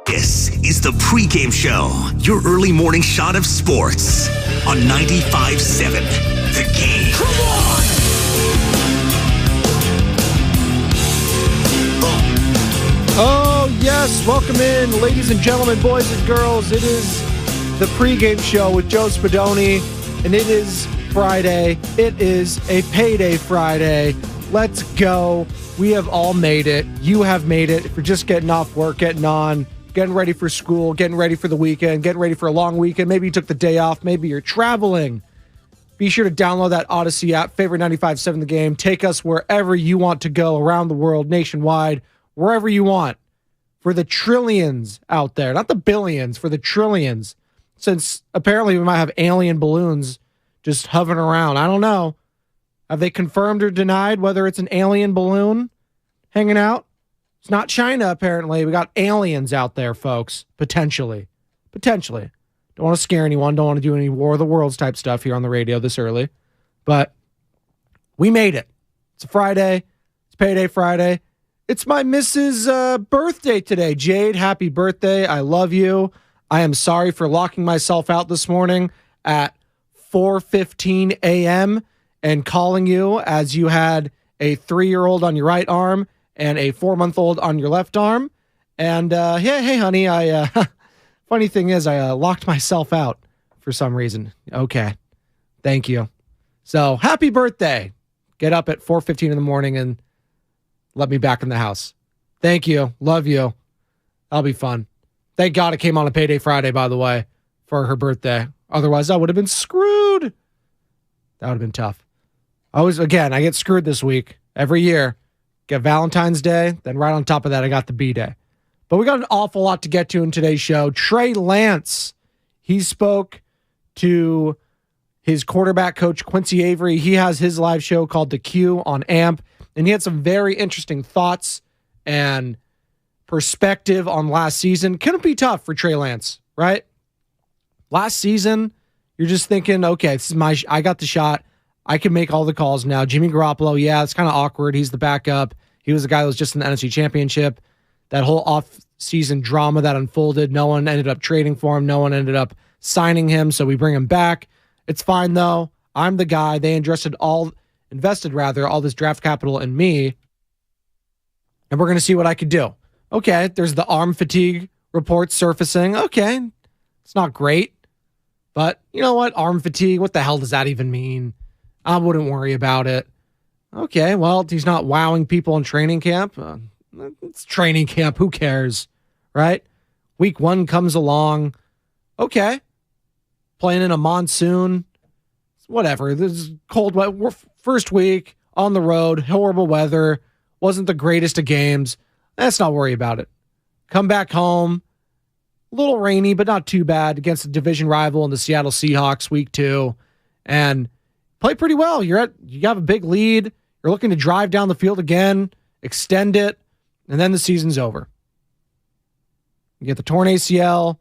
This is the Pregame Show, your early morning shot of sports on 95.7 The Game. Come on! Oh, yes. Welcome in, ladies and gentlemen, boys and girls. It is the Pregame Show with Joe Spadoni, and it is Friday. It is a payday Friday. Let's go. We have all made it. You have made it. If you're just getting off work, getting on, getting ready for school, getting ready for the weekend, getting ready for a long weekend. Maybe you took the day off. Maybe you're traveling. Be sure to download that Odyssey app, favorite 95.7 The Game. Take us wherever you want to go around the world, nationwide, wherever you want. For the trillions out there, not the billions, for the trillions. Since apparently we might have alien balloons just hovering around. I don't know. Have they confirmed or denied whether it's an alien balloon hanging out? It's not China, apparently. We got aliens out there, folks. Potentially. Don't want to scare anyone. Don't want to do any War of the Worlds type stuff here on the radio this early. But we made it. It's a Friday. It's payday Friday. It's my missus' birthday today. Jade, happy birthday. I love you. I am sorry for locking myself out this morning at 4:15 a.m. and calling you as you had a 3-year-old on your right arm and a 4-month-old on your left arm. And hey, honey, funny thing is I locked myself out for some reason. Okay, thank you. So happy birthday. Get up at 4:15 in the morning and let me back in the house. Thank you. Love you. That'll be fun. Thank God it came on a payday Friday, by the way, for her birthday. Otherwise, I would have been screwed. That would have been tough. I get screwed this week every year. Get Valentine's Day, then right on top of that, I got the B-Day. But we got an awful lot to get to in today's show. Trey Lance, he spoke to his quarterback coach, Quincy Avery. He has his live show called The Q on AMP, and he had some very interesting thoughts and perspective on last season. Couldn't be tough for Trey Lance, right? Last season, you're just thinking, okay, this is I got the shot. I can make all the calls now. Jimmy Garoppolo, yeah, it's kind of awkward. He's the backup. He was the guy that was just in the NFC Championship. That whole off-season drama that unfolded, no one ended up trading for him. No one ended up signing him, so we bring him back. It's fine, though. I'm the guy. They invested all this draft capital in me, and we're going to see what I could do. Okay, there's the arm fatigue report surfacing. Okay, it's not great, but you know what? Arm fatigue, what the hell does that even mean? I wouldn't worry about it. Okay, well, he's not wowing people in training camp. It's training camp. Who cares, right? Week 1 comes along. Okay, playing in a monsoon. Whatever. This is cold, wet. First week on the road, horrible weather. Wasn't the greatest of games. Let's not worry about it. Come back home. A little rainy, but not too bad against a division rival in the Seattle Seahawks week 2. And play pretty well. You have a big lead. You're looking to drive down the field again, extend it, and then the season's over. You get the torn ACL.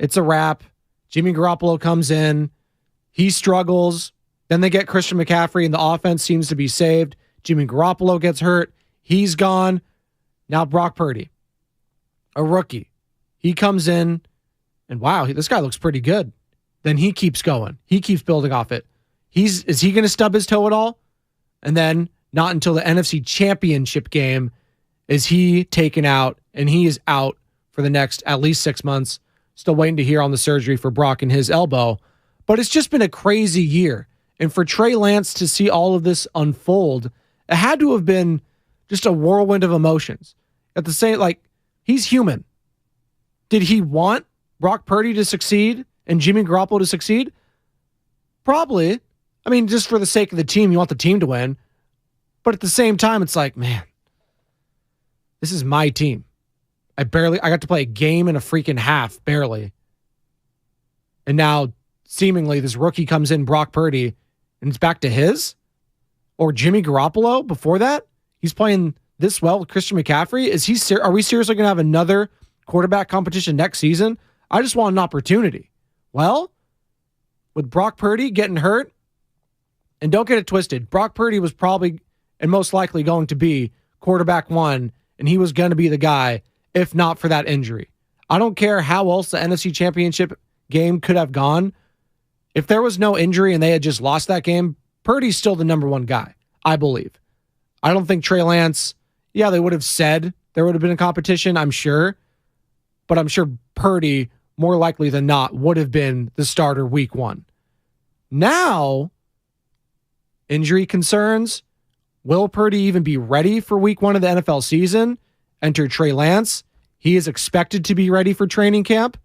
It's a wrap. Jimmy Garoppolo comes in. He struggles. Then they get Christian McCaffrey, and the offense seems to be saved. Jimmy Garoppolo gets hurt. He's gone. Now Brock Purdy, a rookie. He comes in, and wow, this guy looks pretty good. Then he keeps going. He keeps building off it. Is he going to stub his toe at all? And then not until the NFC Championship game is he taken out, and he is out for the next at least 6 months. Still waiting to hear on the surgery for Brock and his elbow. But it's just been a crazy year. And for Trey Lance to see all of this unfold, it had to have been just a whirlwind of emotions. At the same, he's human. Did he want Brock Purdy to succeed and Jimmy Garoppolo to succeed? Probably. I mean, just for the sake of the team, you want the team to win. But at the same time, it's like, man, this is my team. I got to play a game and a freaking half, barely. And now, seemingly, this rookie comes in, Brock Purdy, and it's back to his? Or Jimmy Garoppolo before that? He's playing this well with Christian McCaffrey? Are we seriously going to have another quarterback competition next season? I just want an opportunity. Well, with Brock Purdy getting hurt, and don't get it twisted, Brock Purdy was probably and most likely going to be quarterback 1, and he was going to be the guy if not for that injury. I don't care how else the NFC Championship game could have gone. If there was no injury and they had just lost that game, Purdy's still the number one guy, I believe. I don't think Trey Lance, they would have said there would have been a competition, I'm sure. But I'm sure Purdy, more likely than not, would have been the starter week 1. Now, injury concerns. Will Purdy even be ready for week 1 of the NFL season? Enter Trey Lance. He is expected to be ready for training camp.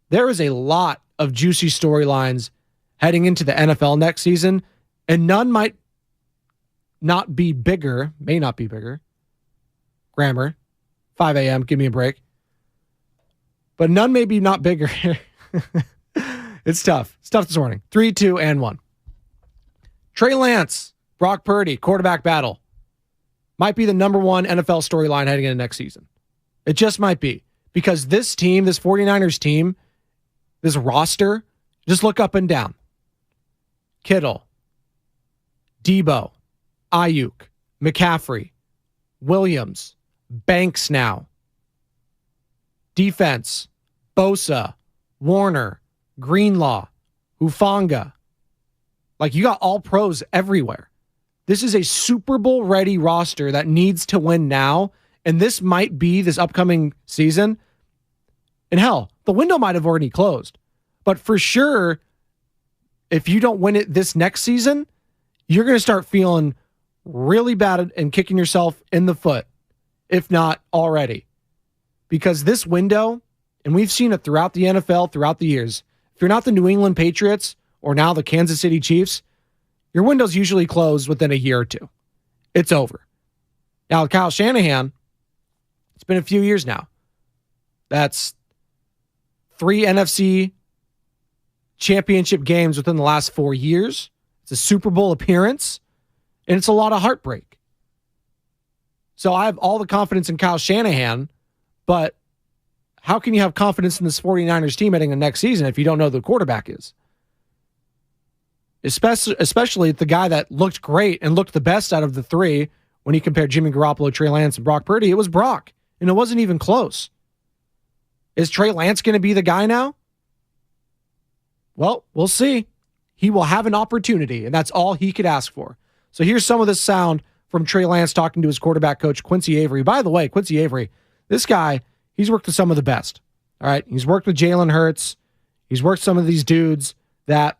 There is a lot of juicy storylines heading into the NFL next season, and none may not be bigger. Grammar. 5 a.m. Give me a break. But none may be not bigger. It's tough. It's tough this morning. 3, 2, and 1. Trey Lance, Brock Purdy, quarterback battle. Might be the number one NFL storyline heading into next season. It just might be. Because this team, this 49ers team, this roster, just look up and down. Kittle, Debo, Ayuk, McCaffrey, Williams, Banks now. Defense, Bosa, Warner, Greenlaw, Hufanga. Like, you got all pros everywhere. This is a Super Bowl ready roster that needs to win now. And this might be this upcoming season. And hell, the window might have already closed. But for sure, if you don't win it this next season, you're going to start feeling really bad and kicking yourself in the foot, if not already. Because this window, and we've seen it throughout the NFL, throughout the years, if you're not the New England Patriots or now the Kansas City Chiefs, your window's usually closed within a year or two. It's over. Now, Kyle Shanahan, it's been a few years now. That's 3 NFC championship games within the last 4 years. It's a Super Bowl appearance, and it's a lot of heartbreak. So I have all the confidence in Kyle Shanahan, but how can you have confidence in this 49ers team heading into next season if you don't know who the quarterback is? Especially the guy that looked great and looked the best out of the 3 when he compared Jimmy Garoppolo, Trey Lance, and Brock Purdy. It was Brock, and it wasn't even close. Is Trey Lance going to be the guy now? Well, we'll see. He will have an opportunity, and that's all he could ask for. So here's some of the sound from Trey Lance talking to his quarterback coach, Quincy Avery. By the way, Quincy Avery, this guy, he's worked with some of the best. All right. He's worked with Jalen Hurts. He's worked some of these dudes that,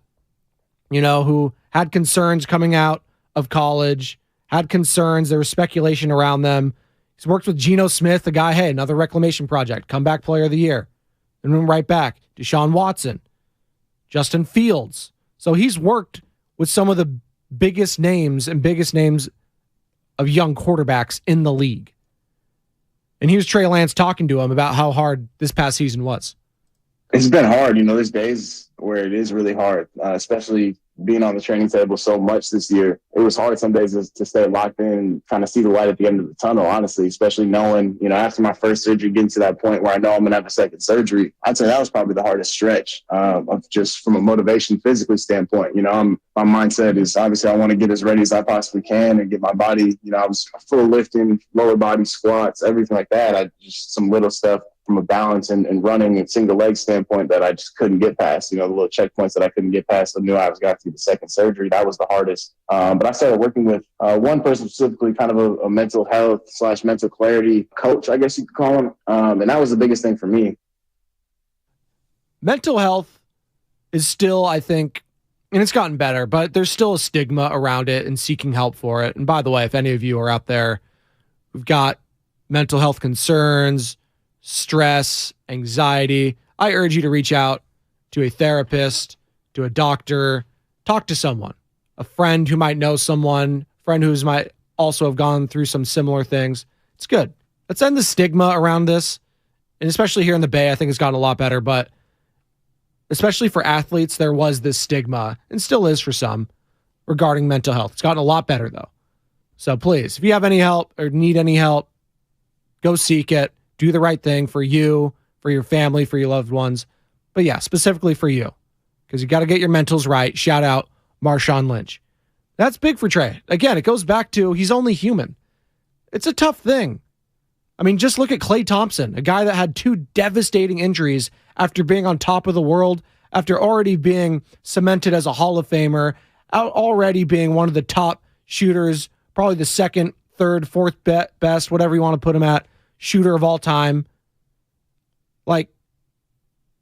who had concerns coming out of college, had concerns. There was speculation around them. He's worked with Geno Smith, the guy, hey, another reclamation project, comeback player of the year. And then right back, Deshaun Watson, Justin Fields. So he's worked with some of the biggest names of young quarterbacks in the league. And here's Trey Lance talking to him about how hard this past season was. It's been hard. There's days where it is really hard, especially being on the training table so much this year. It was hard some days to stay locked in and kind of see the light at the end of the tunnel, honestly, especially knowing, after my first surgery, getting to that point where I know I'm going to have a second surgery. I'd say that was probably the hardest stretch of just from a motivation physically standpoint. My mindset is obviously I want to get as ready as I possibly can and get my body, I was full lifting, lower body squats, everything like that. Just some little stuff from a balance and running and single leg standpoint that I just couldn't get past, the little checkpoints that I couldn't get past. I knew I was got through the second surgery. That was the hardest. But I started working with one person specifically, kind of a mental health / mental clarity coach, I guess you could call him. And that was the biggest thing for me. Mental health is still, I think, and it's gotten better, but there's still a stigma around it and seeking help for it. And by the way, if any of you are out there who've got mental health concerns, stress, anxiety, I urge you to reach out to a therapist, to a doctor, talk to someone, a friend who might know someone, friend who might also have gone through some similar things. It's good. Let's end the stigma around this. And especially here in the Bay, I think it's gotten a lot better, but especially for athletes, there was this stigma, and still is for some, regarding mental health. It's gotten a lot better, though. So please, if you have any help or need any help, go seek it. Do the right thing for you, for your family, for your loved ones. But yeah, specifically for you, because you got to get your mentals right. Shout out Marshawn Lynch. That's big for Trey. Again, it goes back to he's only human. It's a tough thing. I mean, just look at Klay Thompson, a guy that had 2 devastating injuries after being on top of the world, after already being cemented as a Hall of Famer, already being one of the top shooters, probably the second, third, fourth best, whatever you want to put him at, shooter of all time. Like,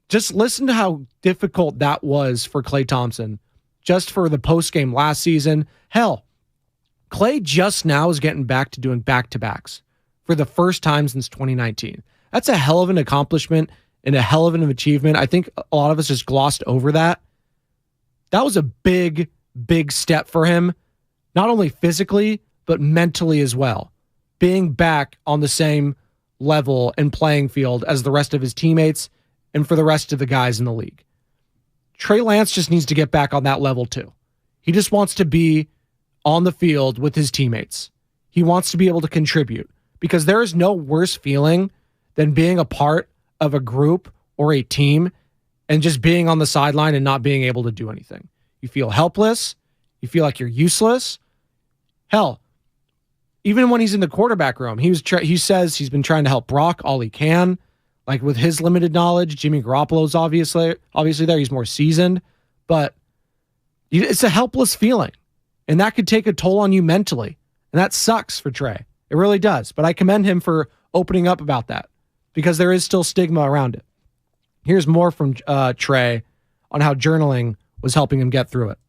just listen to how difficult that was for Klay Thompson, just for the postgame last season. Hell, Klay just now is getting back to doing back-to-backs for the first time since 2019. That's a hell of an accomplishment and a hell of an achievement. I think a lot of us just glossed over that. That was a big, big step for him, not only physically, but mentally as well. Being back on the same level and playing field as the rest of his teammates and for the rest of the guys in the league. Trey Lance just needs to get back on that level too. He just wants to be on the field with his teammates. He wants to be able to contribute, because there is no worse feeling than being a part of a group or a team and just being on the sideline and not being able to do anything. You feel helpless. You feel like you're useless. Hell, even when he's in the quarterback room, he says he's been trying to help Brock all he can. Like, with his limited knowledge, Jimmy Garoppolo's obviously there. He's more seasoned, but it's a helpless feeling, and that could take a toll on you mentally, and that sucks for Trey. It really does, but I commend him for opening up about that, because there is still stigma around it. Here's more from Trey on how journaling was helping him get through it.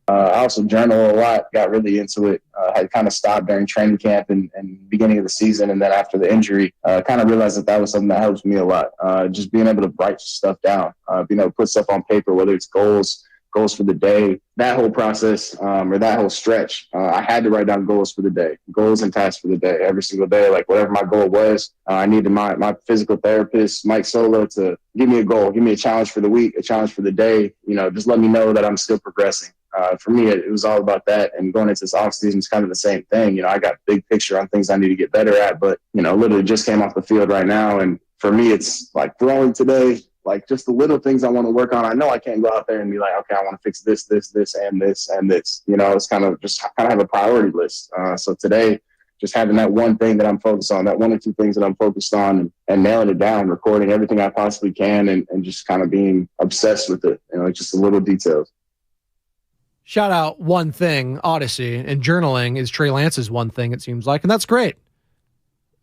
I also journal a lot, got really into it. Had kind of stopped during training camp and beginning of the season. And then after the injury, kind of realized that was something that helps me a lot. Just being able to write stuff down, being able to put stuff on paper, whether it's goals for the day, that whole process or that whole stretch. I had to write down goals for the day, goals and tasks for the day, every single day. Like, whatever my goal was, I needed my physical therapist, Mike Solo, to give me a goal, give me a challenge for the week, a challenge for the day, just let me know that I'm still progressing. For me, it was all about that. And going into this offseason is kind of the same thing. I got big picture on things I need to get better at, but, literally just came off the field right now. And for me, it's like throwing today, like just the little things I want to work on. I know I can't go out there and be like, okay, I want to fix this, and this, and this. It's kind of have a priority list. So today, just having that one thing that I'm focused on, that one or two things that I'm focused on, and nailing it down, recording everything I possibly can, and just kind of being obsessed with it, just the little details. Shout out One Thing, Odyssey, and journaling is Trey Lance's one thing, it seems like, and that's great.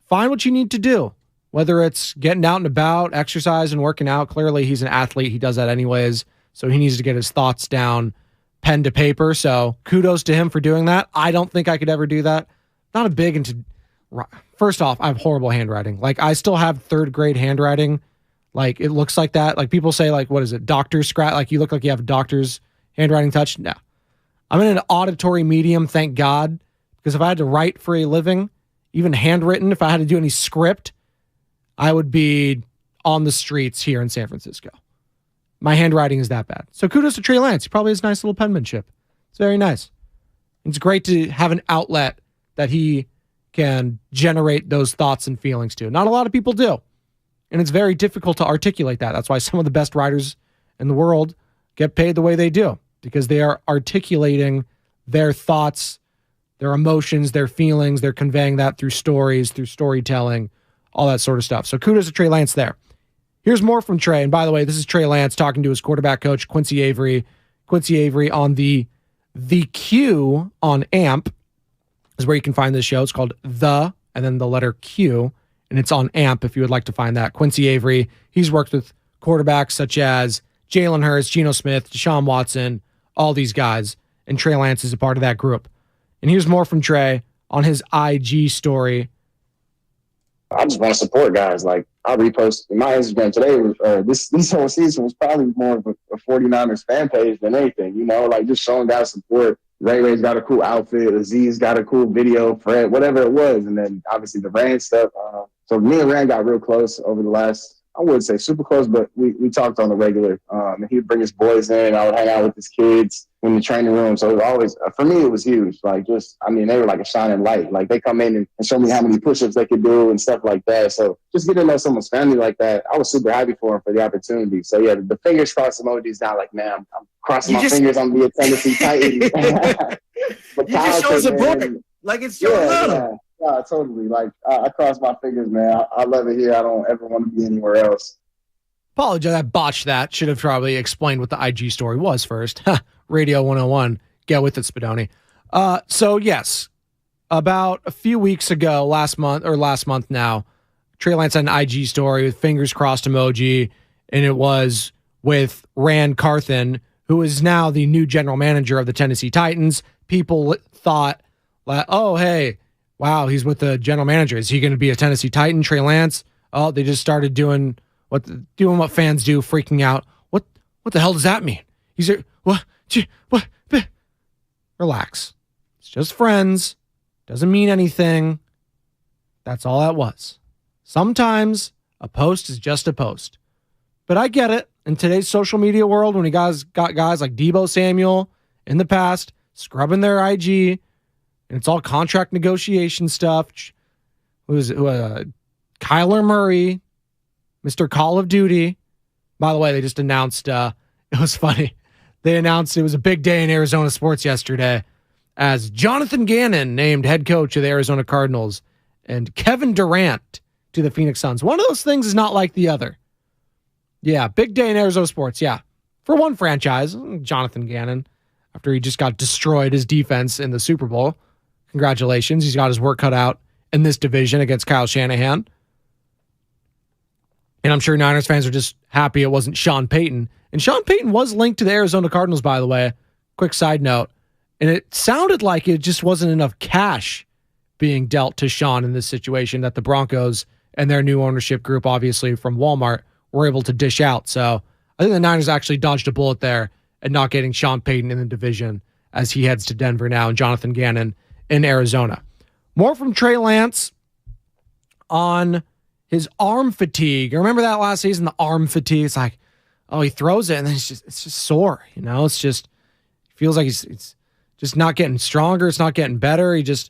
Find what you need to do, whether it's getting out and about, exercise and working out. Clearly, he's an athlete. He does that anyways, so he needs to get his thoughts down, pen to paper, so kudos to him for doing that. I don't think I could ever do that. Not a big into... First off, I have horrible handwriting. Like, I still have third grade handwriting. Like, it looks like that. Like, people say, like, what is it, doctor's scratch? Like, you look like you have a doctor's handwriting touch. No. I'm in an auditory medium, thank God, because if I had to write for a living, even handwritten, if I had to do any script, I would be on the streets here in San Francisco. My handwriting is that bad. So kudos to Trey Lance. He probably has nice little penmanship. It's very nice. It's great to have an outlet that he can generate those thoughts and feelings to. Not a lot of people do. And it's very difficult to articulate that. That's why some of the best writers in the world get paid the way they do, because they are articulating their thoughts, their emotions, their feelings. They're conveying that through stories, through storytelling, all that sort of stuff. So kudos to Trey Lance there. Here's more from Trey. And by the way, this is Trey Lance talking to his quarterback coach, Quincy Avery. Quincy Avery on the Q on AMP is where you can find this show. It's called The, and then the letter Q, and it's on AMP if you would like to find that. Quincy Avery, he's worked with quarterbacks such as Jalen Hurts, Geno Smith, Deshaun Watson, all these guys, and Trey Lance is a part of that group. And here's more from Trey on his IG story. I just want to support guys. Like, I repost my Instagram today. This whole season was probably more of a 49ers fan page than anything, like just showing guys support. Ray's got a cool outfit. Aziz got a cool video, Fred, whatever it was. And then obviously the Rand stuff. So me and Rand got real close over the last, I wouldn't say super close, but we talked on the regular. And he'd bring his boys in. I would hang out with his kids in the training room. So it was always, for me, it was huge. Like, they were like a shining light. Like, they come in and show me how many push-ups they could do and stuff like that. So just getting to know someone's family like that, I was super happy for him for the opportunity. So yeah, the fingers crossed emojis now. Like, man, I'm crossing my fingers on the Tennessee Titans. But you just show support. Like, it's your love. Totally. Like, I cross my fingers, man. I love it here. I don't ever want to be anywhere else. Apologize, I botched that. Should have probably explained what the IG story was first. Radio 101. Get with it, Spadoni. So, yes, about a few weeks ago, last month now, Trey Lance had an IG story with fingers crossed emoji, and it was with Rand Carthen, who is now the new general manager of the Tennessee Titans. People thought, oh, hey, wow, he's with the general manager. Is he going to be a Tennessee Titan, Trey Lance? Oh, they just started doing what fans do, freaking out. What the hell does that mean? He's a, what? Relax. It's just friends. Doesn't mean anything. That's all that was. Sometimes a post is just a post. But I get it. In today's social media world, when you guys got guys like Deebo Samuel in the past scrubbing their IG, and it's all contract negotiation stuff. Kyler Murray, Mr. Call of Duty. By the way, they just announced, it was funny. They announced it was a big day in Arizona sports yesterday as Jonathan Gannon named head coach of the Arizona Cardinals and Kevin Durant to the Phoenix Suns. One of those things is not like the other. Yeah, big day in Arizona sports, yeah. For one franchise, Jonathan Gannon, after he just got destroyed his defense in the Super Bowl. Congratulations. He's got his work cut out in this division against Kyle Shanahan. And I'm sure Niners fans are just happy it wasn't Sean Payton. And Sean Payton was linked to the Arizona Cardinals, by the way. Quick side note. And it sounded like it just wasn't enough cash being dealt to Sean in this situation that the Broncos and their new ownership group, obviously from Walmart, were able to dish out. So I think the Niners actually dodged a bullet there and not getting Sean Payton in the division as he heads to Denver now and Jonathan Gannon in Arizona. More from Trey Lance on his arm fatigue. Remember that last season, the arm fatigue? It's like, oh, he throws it and then it's just sore. You know, it's just feels like it's just not getting stronger. It's not getting better. He's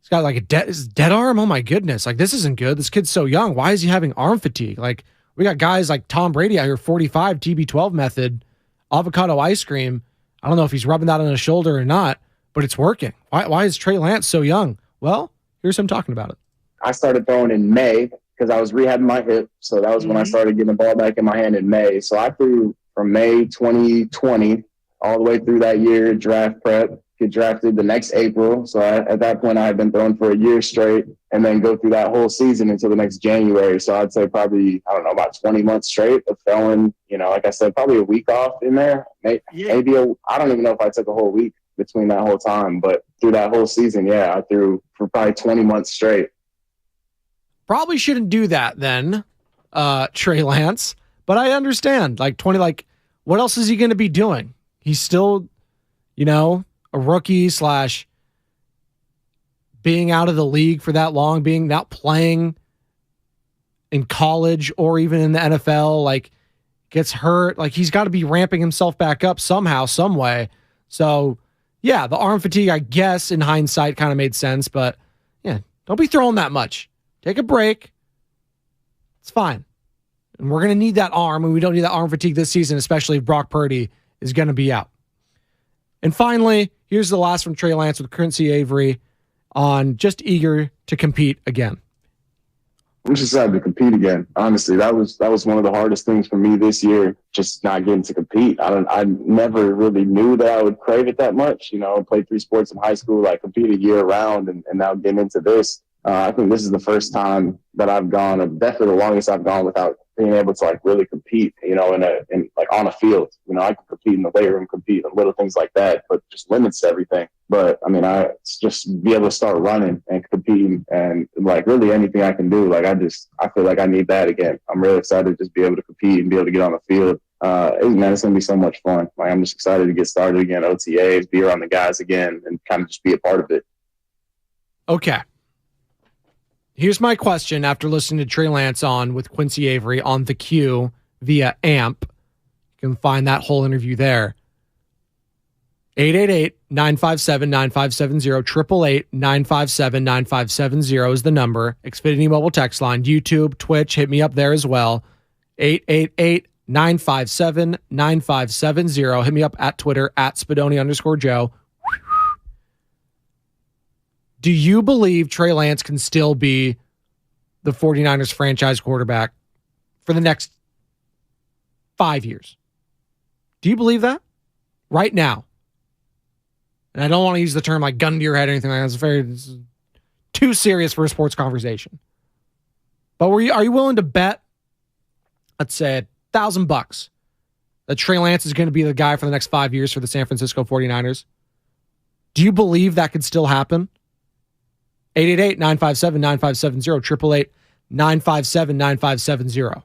got like a dead arm. Oh my goodness. Like, this isn't good. This kid's so young. Why is he having arm fatigue? Like, we got guys like Tom Brady out here, 45, TB12 method, avocado ice cream. I don't know if he's rubbing that on his shoulder or not, but it's working. Why is Trey Lance so young? Well, here's him talking about it. I started throwing in May because I was rehabbing my hip. So that was when I started getting the ball back in my hand in May. So I threw from May 2020 all the way through that year, draft prep, get drafted the next April. So at that point, I had been throwing for a year straight and then go through that whole season until the next January. So I'd say probably, I don't know, about 20 months straight of throwing, like I said, probably a week off in there. Maybe I don't even know if I took a whole week between that whole time, but through that whole season, yeah, I threw for probably 20 months straight. Probably shouldn't do that then, Trey Lance, but I understand. What else is he going to be doing? He's still, a rookie / being out of the league for that long, being not playing in college or even in the NFL, gets hurt. He's got to be ramping himself back up somehow, some way. So, yeah, the arm fatigue, I guess, in hindsight kind of made sense, but yeah, don't be throwing that much. Take a break. It's fine. And we're going to need that arm, and we don't need that arm fatigue this season, especially if Brock Purdy is going to be out. And finally, here's the last from Trey Lance with Quincy Avery on just eager to compete again. I'm just excited to compete again. Honestly, that was one of the hardest things for me this year, just not getting to compete. I never really knew that I would crave it that much. I played 3 sports in high school, competed year round, and now getting into this. I think this is the first time that I've gone, definitely the longest I've gone without being able to really compete, in on a field. I can compete in the weight room, compete in little things like that, but just limits everything. But I just be able to start running and competing and really anything I can do. I feel like I need that again. I'm really excited to just be able to compete and be able to get on the field. It's going to be so much fun. I'm just excited to get started again, OTAs, be around the guys again, and kind of just be a part of it. Okay. Here's my question after listening to Trey Lance on with Quincy Avery on the Q via AMP. You can find that whole interview there. 888-957-9570, 888-957-9570 is the number. Xfinity mobile text line, YouTube, Twitch, hit me up there as well. 888-957-9570. Hit me up at Twitter, at Spadoni_Joe. Do you believe Trey Lance can still be the 49ers franchise quarterback for the next 5 years? Do you believe that? Right now. And I don't want to use the term like gun to your head or anything like that. This is too serious for a sports conversation. But are you willing to bet, let's say, $1,000 that Trey Lance is going to be the guy for the next 5 years for the San Francisco 49ers? Do you believe that could still happen? 888-957-9570, 888-957-9570.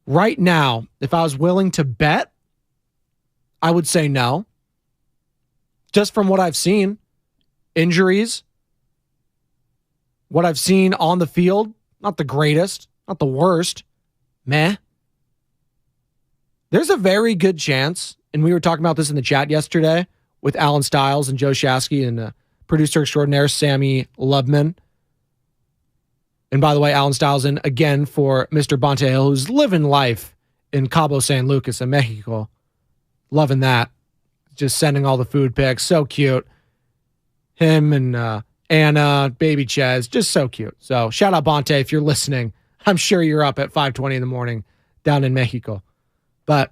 Right now, if I was willing to bet, I would say no. Just from what I've seen, injuries, what I've seen on the field, not the greatest, not the worst, meh. There's a very good chance, and we were talking about this in the chat yesterday with Alan Stiles and Joe Shasky and producer extraordinaire Sammy Lubman. And by the way, Alan Stiles in again for Mr. Bontehill, who's living life in Cabo San Lucas in Mexico. Loving that. Just sending all the food pics. So cute. Him and Anna, baby Ches, just so cute. So shout out Bonte if you're listening. I'm sure you're up at 5:20 in the morning down in Mexico. But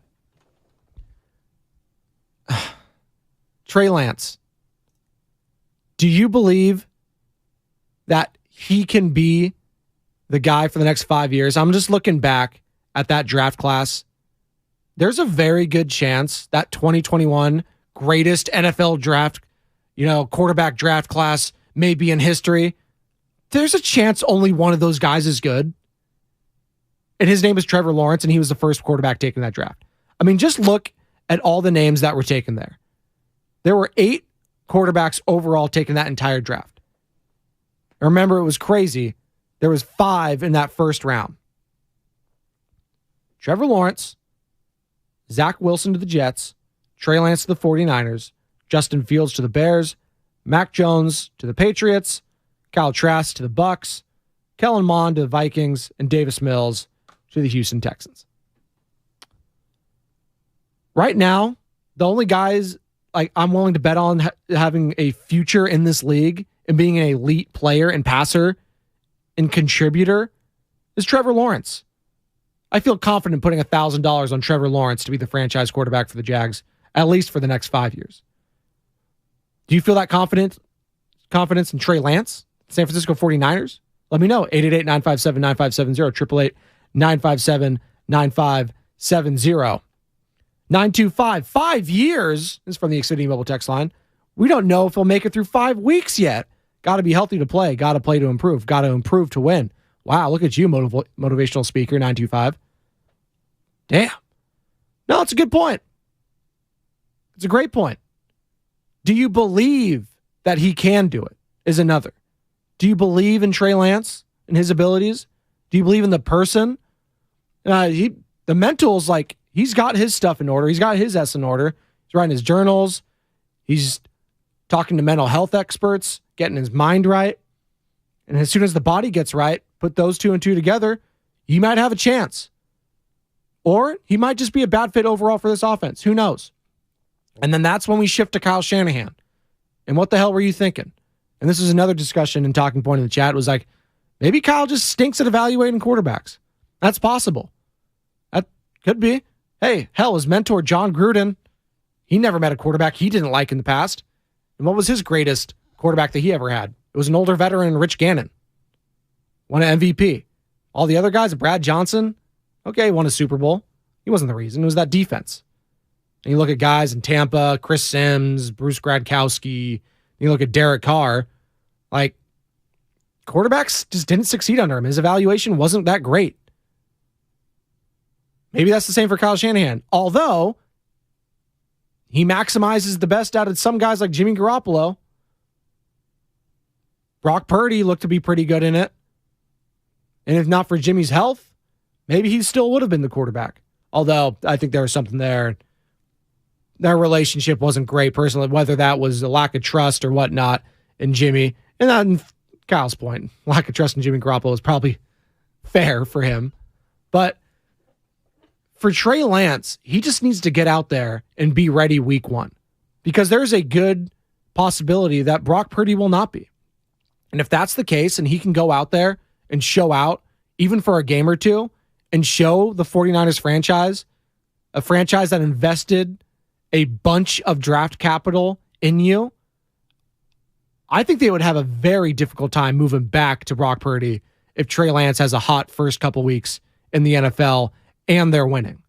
Trey Lance, do you believe that he can be the guy for the next 5 years? I'm just looking back at that draft class. There's a very good chance that 2021 greatest NFL draft, quarterback draft class may be in history. There's a chance only one of those guys is good. And his name is Trevor Lawrence, and he was the first quarterback taken in that draft. I mean, just look at all the names that were taken there. There were 8 quarterbacks overall taken that entire draft. Remember, it was crazy. There was 5 in that first round. Trevor Lawrence, Zach Wilson to the Jets, Trey Lance to the 49ers, Justin Fields to the Bears, Mac Jones to the Patriots, Kyle Trask to the Bucks, Kellen Mond to the Vikings, and Davis Mills to the Houston Texans. Right now, the only guys I'm willing to bet on having a future in this league and being an elite player and passer and contributor is Trevor Lawrence. I feel confident putting $1,000 on Trevor Lawrence to be the franchise quarterback for the Jags, at least for the next 5 years. Do you feel that confidence in Trey Lance, San Francisco 49ers? Let me know. 888-957-9570, 888-957-9570. 925, 5 years. This is from the Xfinity Mobile text line. We don't know if he'll make it through 5 weeks yet. Got to be healthy to play. Got to play to improve. Got to improve to win. Wow, look at you, motivational speaker, 925. Damn. No, it's a good point. It's a great point. Do you believe that he can do it is another. Do you believe in Trey Lance and his abilities? Do you believe in the person? The mental's he's got his stuff in order. He's got his S in order. He's writing his journals. He's talking to mental health experts, getting his mind right. And as soon as the body gets right, put those 2 and 2 together, you might have a chance. Or he might just be a bad fit overall for this offense. Who knows? And then that's when we shift to Kyle Shanahan. And what the hell were you thinking? And this is another discussion and talking point in the chat. It was maybe Kyle just stinks at evaluating quarterbacks. That's possible. That could be. Hey, hell, his mentor, John Gruden, he never met a quarterback he didn't like in the past. And what was his greatest quarterback that he ever had? It was an older veteran, Rich Gannon. Won an MVP. All the other guys, Brad Johnson, okay, won a Super Bowl. He wasn't the reason. It was that defense. And you look at guys in Tampa, Chris Sims, Bruce Gradkowski, you look at Derek Carr, quarterbacks just didn't succeed under him. His evaluation wasn't that great. Maybe that's the same for Kyle Shanahan. Although, he maximizes the best out of some guys like Jimmy Garoppolo. Brock Purdy looked to be pretty good in it. And if not for Jimmy's health, maybe he still would have been the quarterback. Although, I think there was something there. Their relationship wasn't great personally, whether that was a lack of trust or whatnot in Jimmy. And on Kyle's point, lack of trust in Jimmy Garoppolo is probably fair for him. But for Trey Lance, he just needs to get out there and be ready week 1. Because there's a good possibility that Brock Purdy will not be. And if that's the case and he can go out there and show out even for a game or two and show the 49ers franchise, a franchise that invested a bunch of draft capital in you, I think they would have a very difficult time moving back to Brock Purdy if Trey Lance has a hot first couple weeks in the NFL and they're winning.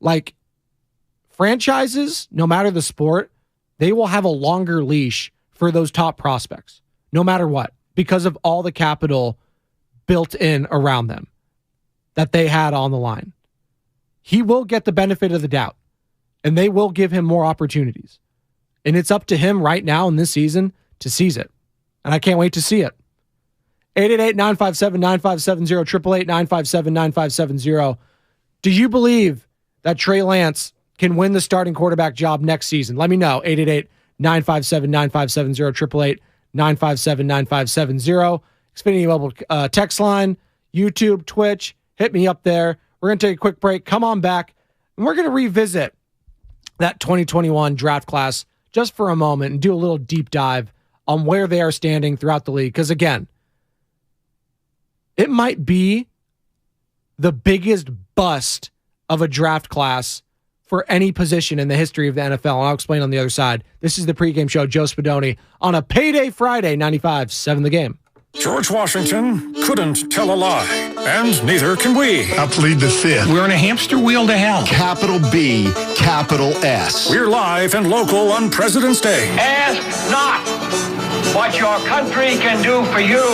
Like, franchises, no matter the sport, they will have a longer leash for those top prospects, no matter what, because of all the capital built in around them that they had on the line. He will get the benefit of the doubt, and they will give him more opportunities. And it's up to him right now in this season to seize it. And I can't wait to see it. 888-957-9570, 888-957-9570. Do you believe that Trey Lance can win the starting quarterback job next season? Let me know. 888-957-9570, 888-957-9570. Xfinity Mobile text line, YouTube, Twitch. Hit me up there. We're going to take a quick break. Come on back. And we're going to revisit that 2021 draft class just for a moment and do a little deep dive on where they are standing throughout the league. Because, again, it might be the biggest bust of a draft class for any position in the history of the NFL. And I'll explain on the other side. This is the pregame show, Joe Spadoni, on a payday Friday, 95.7 The Game. George Washington couldn't tell a lie, and neither can we. I plead the fifth. We're in a hamster wheel to hell. Capital B, capital S. We're live and local on President's Day. Ask not what your country can do for you.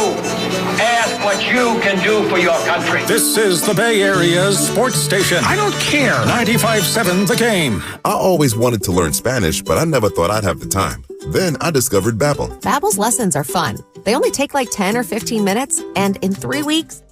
Ask what you can do for your country. This is the Bay Area's sports station. I don't care. 95.7 The Game. I always wanted to learn Spanish, but I never thought I'd have the time. Then I discovered Babbel. Babbel's lessons are fun. They only take like 10 or 15 minutes, and in 3 weeks,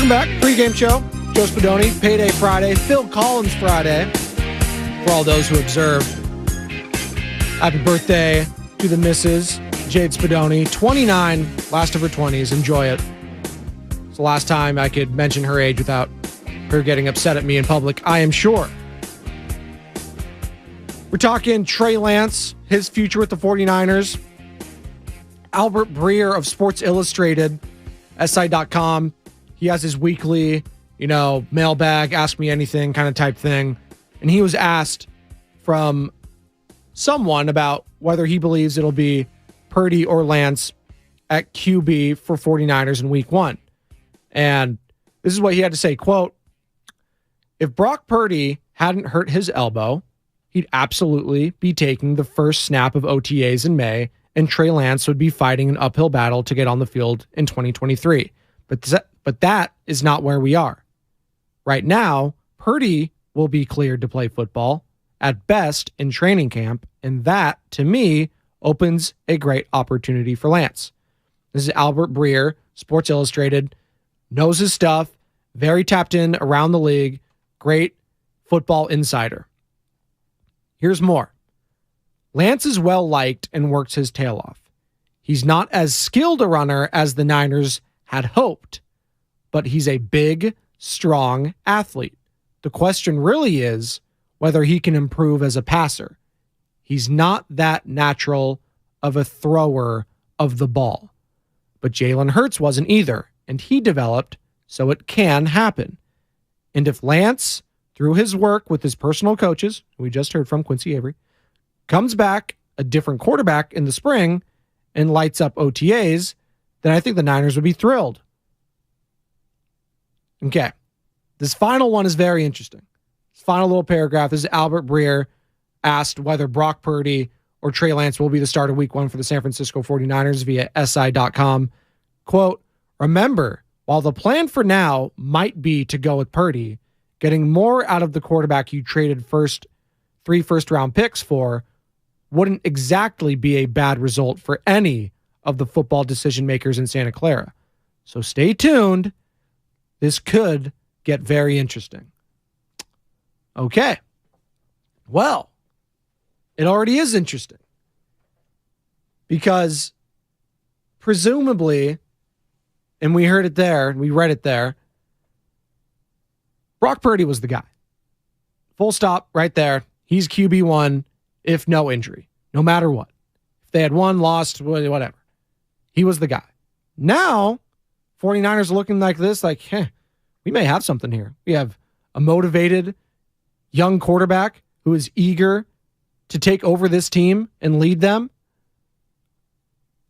Welcome back. Pregame show. Joe Spadoni. Payday Friday. Phil Collins Friday. For all those who observed. Happy birthday to the Mrs. Jade Spadoni. 29. Last of her 20s. Enjoy it. It's the last time I could mention her age without her getting upset at me in public, I am sure. We're talking Trey Lance, his future with the 49ers. Albert Breer of Sports Illustrated, SI.com. He has his weekly, mailbag, ask me anything kind of type thing. And he was asked from someone about whether he believes it'll be Purdy or Lance at QB for 49ers in week 1. And this is what he had to say, quote, if Brock Purdy hadn't hurt his elbow, he'd absolutely be taking the first snap of OTAs in May, and Trey Lance would be fighting an uphill battle to get on the field in 2023. But that is not where we are. Right now, Purdy will be cleared to play football, at best in training camp, and that, to me, opens a great opportunity for Lance. This is Albert Breer, Sports Illustrated, knows his stuff, very tapped in around the league, great football insider. Here's more. Lance is well-liked and works his tail off. He's not as skilled a runner as the Niners had hoped, but he's a big, strong athlete. The question really is whether he can improve as a passer. He's not that natural of a thrower of the ball. But Jalen Hurts wasn't either, and he developed, so it can happen. And if Lance, through his work with his personal coaches, who we just heard from, Quincy Avery, comes back a different quarterback in the spring and lights up OTAs, then I think the Niners would be thrilled. Okay. This final one is very interesting. This final little paragraph. This is Albert Breer asked whether Brock Purdy or Trey Lance will be the starter week 1 for the San Francisco 49ers via SI.com. Quote, remember, while the plan for now might be to go with Purdy, getting more out of the quarterback you traded 3 first-round picks for wouldn't exactly be a bad result for any of the football decision makers in Santa Clara. So stay tuned. This could get very interesting. Okay. Well, it already is interesting. Because presumably, and we heard it there, we read it there, Brock Purdy was the guy. Full stop right there. He's QB1 if no injury, no matter what. If they had won, lost, whatever. He was the guy. Now, 49ers are looking like this, like, we may have something here. We have a motivated young quarterback who is eager to take over this team and lead them.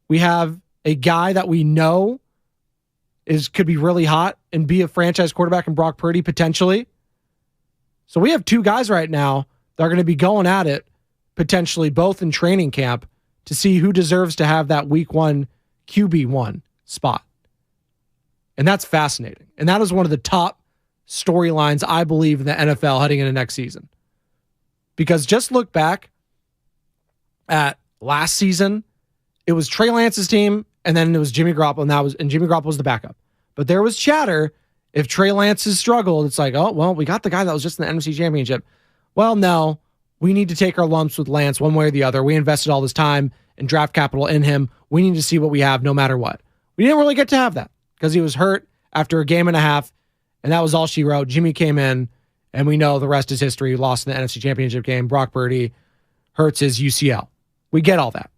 We have a guy that we know could be really hot and be a franchise quarterback in Brock Purdy potentially. So we have 2 guys right now that are going to be going at it potentially both in training camp to see who deserves to have that week 1 QB1 spot. And that's fascinating. And that is one of the top storylines, I believe, in the NFL heading into next season. Because just look back at last season, it was Trey Lance's team, and then it was Jimmy Garoppolo, and Jimmy Garoppolo was the backup. But there was chatter, if Trey Lance has struggled, it's like, oh, well, we got the guy that was just in the NFC Championship. Well, no, we need to take our lumps with Lance one way or the other. We invested all this time and draft capital in him. We need to see what we have no matter what. We didn't really get to have that because he was hurt after a game and a half, and that was all she wrote. Jimmy came in, and we know the rest is history. He lost in the NFC Championship game. Brock Purdy hurts his UCL. We get all that.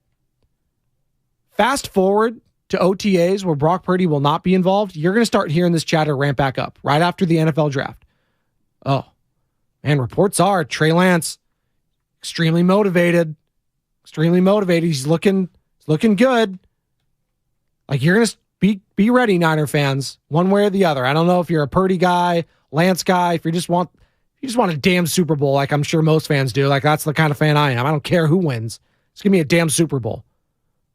Fast forward to OTAs where Brock Purdy will not be involved, you're going to start hearing this chatter ramp back up right after the NFL draft. Oh, man, reports are Trey Lance, extremely motivated. He's looking good. Like, you're going to be ready, Niner fans, one way or the other. I don't know if you're a Purdy guy, Lance guy, if you just want a damn Super Bowl, like I'm sure most fans do. Like, that's the kind of fan I am. I don't care who wins. Just give me a damn Super Bowl.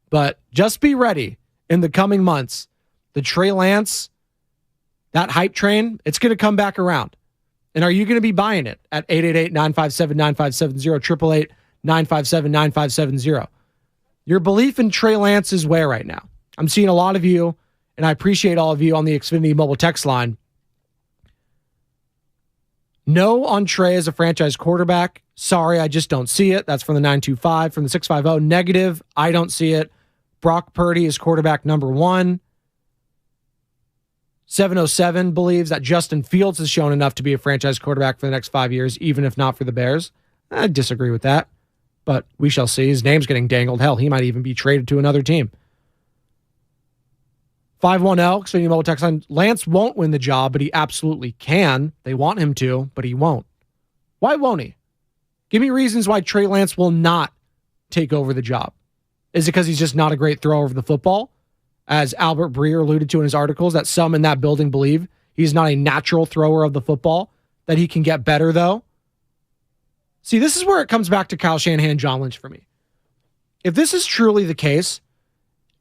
But just be ready in the coming months. The Trey Lance, that hype train, it's going to come back around. And are you going to be buying it at 888-957-9570, 888-957-9570? Your belief in Trey Lance is where right now? I'm seeing a lot of you, and I appreciate all of you on the Xfinity mobile text line. No on Trey as a franchise quarterback. Sorry, I just don't see it. That's from the 925. From the 650, negative. I don't see it. Brock Purdy is quarterback number 1. 707 believes that Justin Fields has shown enough to be a franchise quarterback for the next 5 years, even if not for the Bears. I disagree with that, but we shall see. His name's getting dangled. Hell, he might even be traded to another team. 510, so you know, text line, Lance won't win the job, but he absolutely can. They want him to, but he won't. Why won't he? Give me reasons why Trey Lance will not take over the job. Is it because he's just not a great thrower of the football? As Albert Breer alluded to in his articles, that some in that building believe he's not a natural thrower of the football, that he can get better, though. See, this is where it comes back to Kyle Shanahan, John Lynch for me. If this is truly the case,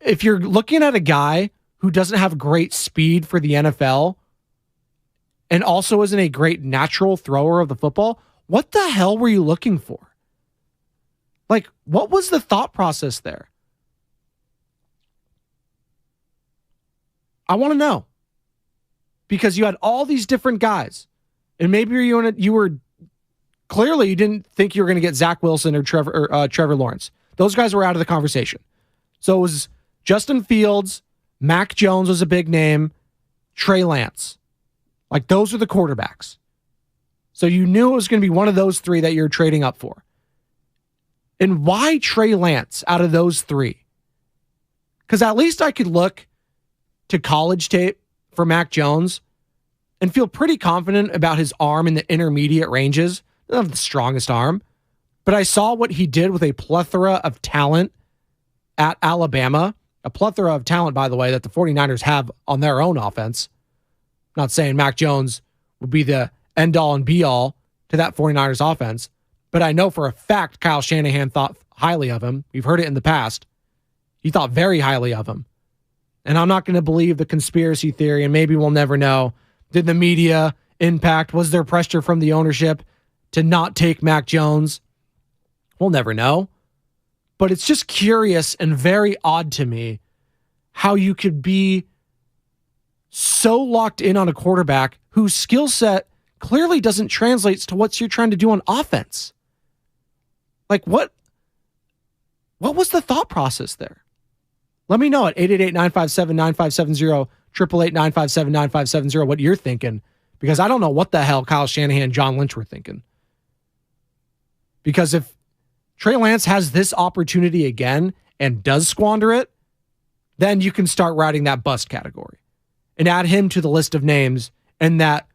if you're looking at a guy who doesn't have great speed for the NFL and also isn't a great natural thrower of the football, what the hell were you looking for? Like, what was the thought process there? I want to know. Because you had all these different guys. And maybe you were clearly you didn't think you were going to get Zach Wilson or Trevor Lawrence. Those guys were out of the conversation. So it was Justin Fields, Mac Jones was a big name, Trey Lance. Like, those are the quarterbacks. So you knew it was going to be one of those three that you're trading up for. And why Trey Lance out of those three? Because at least I could look to college tape for Mac Jones and feel pretty confident about his arm in the intermediate ranges. Doesn't have the strongest arm, but I saw what he did with a plethora of talent at Alabama. A plethora of talent, by the way, that the 49ers have on their own offense. I'm not saying Mac Jones would be the end-all and be-all to that 49ers offense, but I know for a fact Kyle Shanahan thought highly of him. We've heard it in the past. He thought very highly of him. And I'm not going to believe the conspiracy theory, and maybe we'll never know. Did the media impact? Was there pressure from the ownership to not take Mac Jones? We'll never know. But it's just curious and very odd to me how you could be so locked in on a quarterback whose skill set clearly doesn't translate to what you're trying to do on offense. Like, what was the thought process there? Let me know at 888-957-9570, 888-957-9570 what you're thinking, because I don't know what the hell Kyle Shanahan and John Lynch were thinking. Because if Trey Lance has this opportunity again and does squander it, then you can start writing that bust category and add him to the list of names in that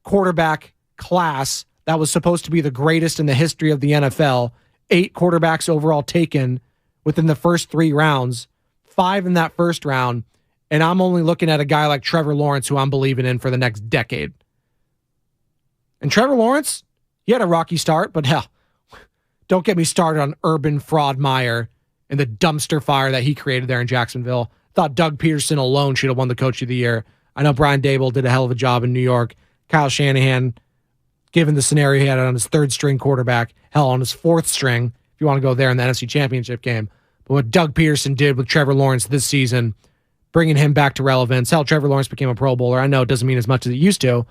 quarterback class that was supposed to be the greatest in the history of the NFL. 8 quarterbacks overall taken within the first 3 rounds, 5 in that first round, and I'm only looking at a guy like Trevor Lawrence, who I'm believing in for the next decade. And Trevor Lawrence, he had a rocky start, but hell, don't get me started on Urban Fraud Meyer and the dumpster fire that he created there in Jacksonville. Thought Doug Peterson alone should have won the Coach of the Year. I know Brian Dable did a hell of a job in New York. Kyle Shanahan, given the scenario he had on his 3rd-string quarterback, hell, on his 4th string, if you want to go there in the NFC Championship game. But what Doug Peterson did with Trevor Lawrence this season, bringing him back to relevance. Hell, Trevor Lawrence became a Pro Bowler. I know it doesn't mean as much as it used to,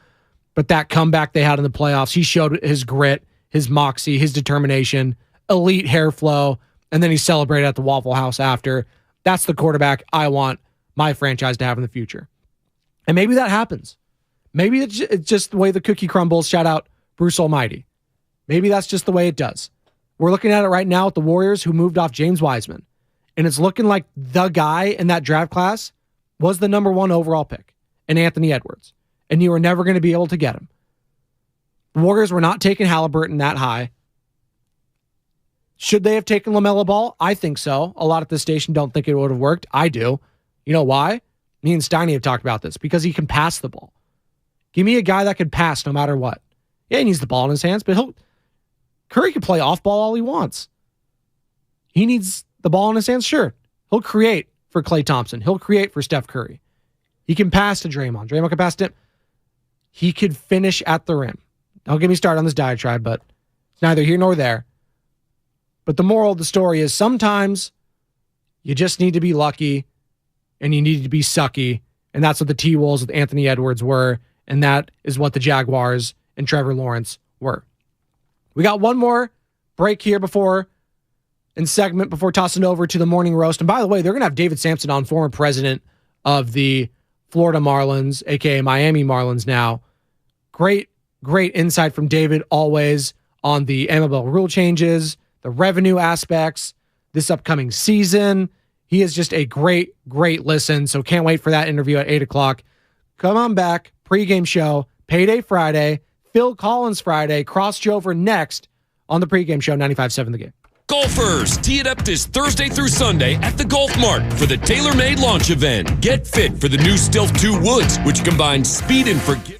but that comeback they had in the playoffs, he showed his grit, his moxie, his determination, elite hair flow, and then he celebrated at the Waffle House after. That's the quarterback I want my franchise to have in the future. And maybe that happens. Maybe it's just the way the cookie crumbles. Shout out Bruce Almighty. Maybe that's just the way it does. We're looking at it right now with the Warriors, who moved off James Wiseman. And it's looking like the guy in that draft class was the number 1 overall pick in Anthony Edwards. And you were never going to be able to get him. The Warriors were not taking Halliburton that high. Should they have taken LaMelo Ball? I think so. A lot at this station don't think it would have worked. I do. You know why? Me and Steiny have talked about this. Because he can pass the ball. Give me a guy that can pass no matter what. Yeah, he needs the ball in his hands, but Curry can play off ball all he wants. He needs the ball in his hands, sure. He'll create for Klay Thompson. He'll create for Steph Curry. He can pass to Draymond. Draymond can pass to him. He could finish at the rim. Don't get me started on this diatribe, but it's neither here nor there. But the moral of the story is sometimes you just need to be lucky and you need to be sucky. And that's what the T-Wolves with Anthony Edwards were. and that is what the Jaguars and Trevor Lawrence were. We got one more break here before tossing over to the morning roast. And by the way, they're going to have David Sampson on, former president of the Florida Marlins, aka Miami Marlins now. Great insight from David always on the MLB rule changes, the revenue aspects, this upcoming season. He is just a great listen. So can't wait for that interview at 8 o'clock. Come on back. Pregame show, Payday Friday, Phil Collins Friday, cross you over next on the Pregame show, 95.7 The Game. Golfers, tee it up this Thursday through Sunday at the Golf Mart for the tailor-made launch event. Get fit for the new Stealth 2 Woods, which combines speed and forgiveness.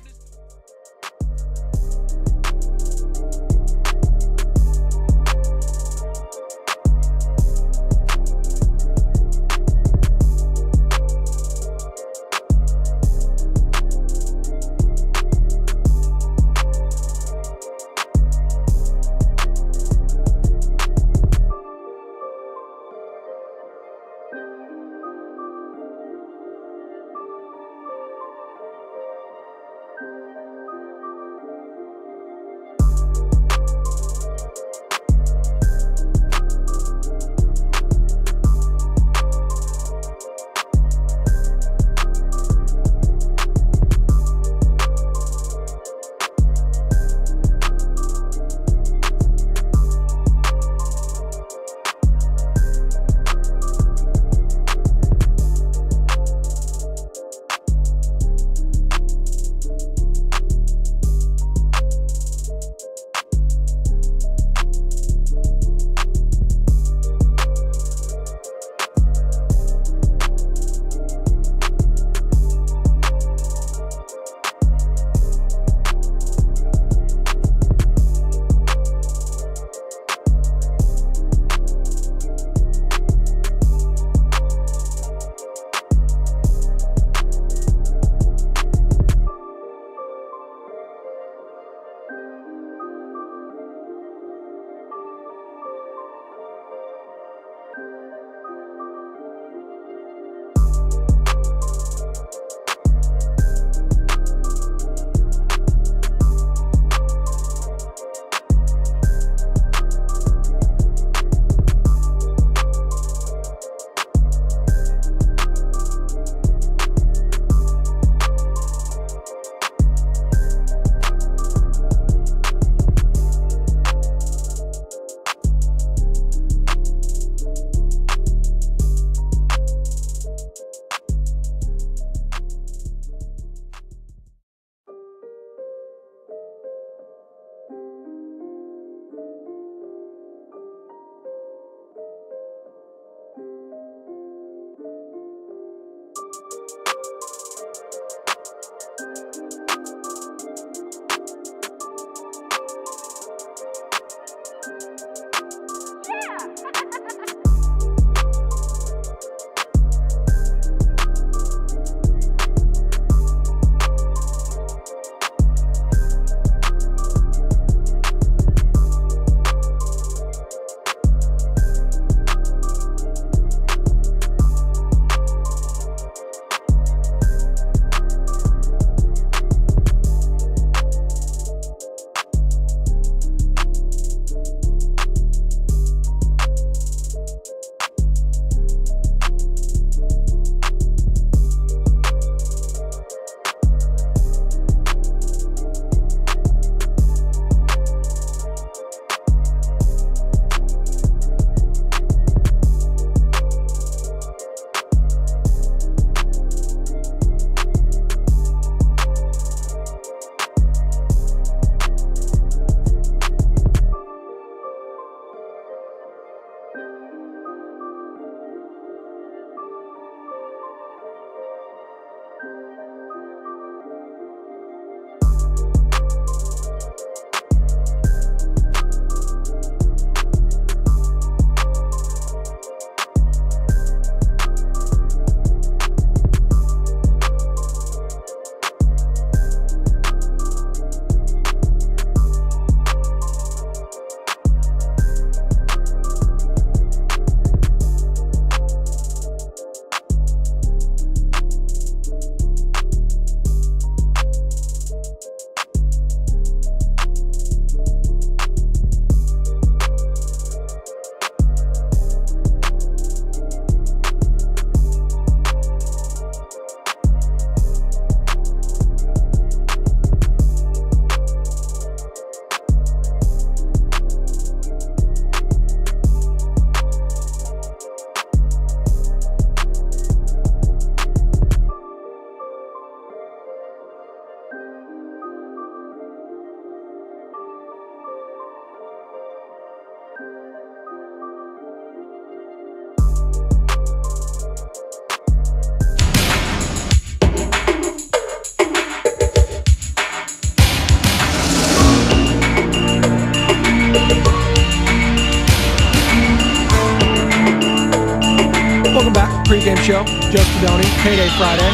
Joe Spadoni, Payday Friday.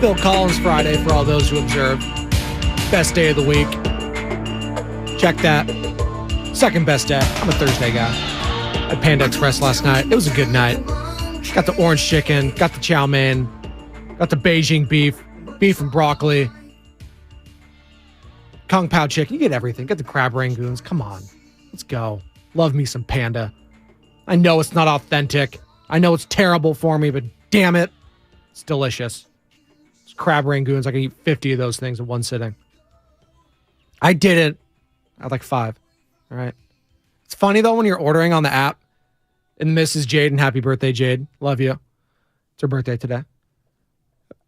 Phil Collins Friday for all those who observe. Best day of the week. Check that. Second best day. I'm a Thursday guy. At Panda Express last night. It was a good night. Got the orange chicken, got the chow mein, got the Beijing beef and broccoli, Kung Pao chicken. You get everything. Get the crab rangoons. Come on. Let's go. Love me some Panda. I know it's not authentic. I know it's terrible for me, but damn it, it's delicious. It's crab rangoons. I can eat 50 of those things in one sitting. I did it. I had like 5. All right. It's funny, though, when you're ordering on the app, and Mrs. Jade, and happy birthday, Jade. Love you. It's her birthday today.